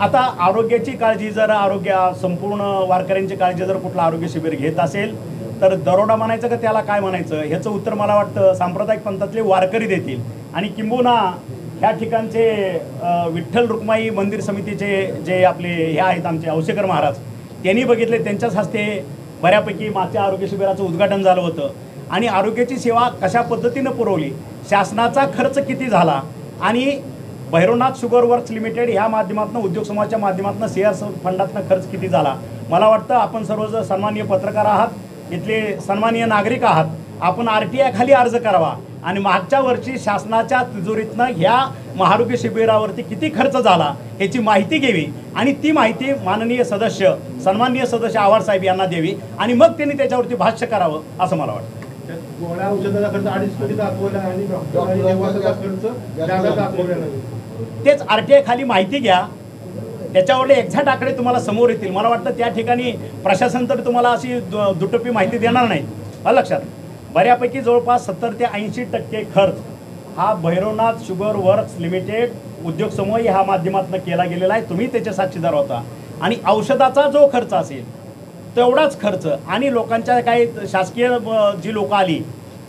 आता आरोग्याची काळजी जर संपूर्ण वारकऱ्यांची काळजी जर कुठलं आरोग्य शिबिर घेत असेल तर दरोडा म्हणायचं का त्याला काय म्हणायचं ह्याचं उत्तर मला वाटतं सांप्रदायिक पंथातले वारकरी देतील। आणि किंबहुना ह्या ठिकाणचे विठ्ठल रुक्माई मंदिर समितीचे जे आपले हे आहेत आमचे औसेकर महाराज त्यांनी बघितले, त्यांच्याच हस्ते बऱ्यापैकी मागच्या आरोग्य शिबिराचं उद्घाटन झालं होतं। आणि आरोग्याची सेवा कशा पद्धतीनं पुरवली, शासनाचा खर्च किती झाला आणि भैरवनाथ शुगर वर्क्स लिमिटेड ह्या माध्यमातून उद्योग समूहाच्या माध्यमातून शेअर्स फंडातनं खर्च किती झाला। मला वाटतं आपण सर्वजण सन्माननीय पत्रकार आहात, इथले सन्माननीय नागरिक आहात, आपण RTI खाली अर्ज करावा आणि मागच्या वर्षी शासनाच्या तिजोरीतनं ह्या महाआरोग्य शिबिरावरती किती खर्च झाला याची माहिती घ्यावी आणि ती माहिती माननीय सदस्य सन्माननीय सदस्य आवार साहेब यांना द्यावी आणि मग त्यांनी त्याच्यावरती भाष्य करावं असं मला वाटतं। गोळ्या औषधाचा खर्च 2.5 कोटी दाखवला आणि डॉक्टरांचा खर्च जादा दाखवला नाही। तेच RTI खाली माहिती घ्या, त्याच्यावरले एक्झॅक्ट आकडे तुम्हाला समोर येतील। मला वाटतं त्या ठिकाणी प्रशासन तर तुम्हाला अशी दुटप्पी माहिती देणार नाही। लक्षात बऱ्यापैकी जवळपास 70 ते 80% खर्च हा भैरवनाथ शुगर वर्क्स लिमिटेड उद्योग समूह ह्या माध्यमातून केला गेलेला आहे। तुम्ही त्याचे साक्षीदार होता आणि औषधाचा जो खर्च असेल तेवढाच खर्च आणि लोकांच्या काही शासकीय जी लोक आली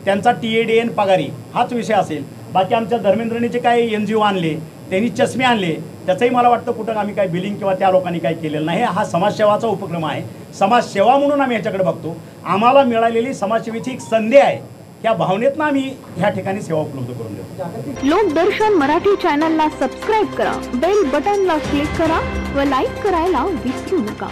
त्यांचा TADN पगारी हाच विषय असेल। बाकी आमच्या धर्मेंद्रनीचे काही NGO आणले, त्यांनी चष्मे आणले, त्याचंही मला वाटतं कुठं आम्ही काही बिलिंग किंवा त्या लोकांनी काही केलेलं नाही। हा समाजसेवाचा उपक्रम आहे, समाजसेवा म्हणून आम्ही याच्याकडे बघतो। आम्हाला मिळालेली समाजसेवेची एक संधी आहे, त्या भावनेतनं आम्ही ह्या ठिकाणी सेवा उपलब्ध करून देतो। लोकदर्शन मराठी चॅनलला सबस्क्राईब करा, बेल बटनला क्लिक करा व लाईक करायला विसरू नका।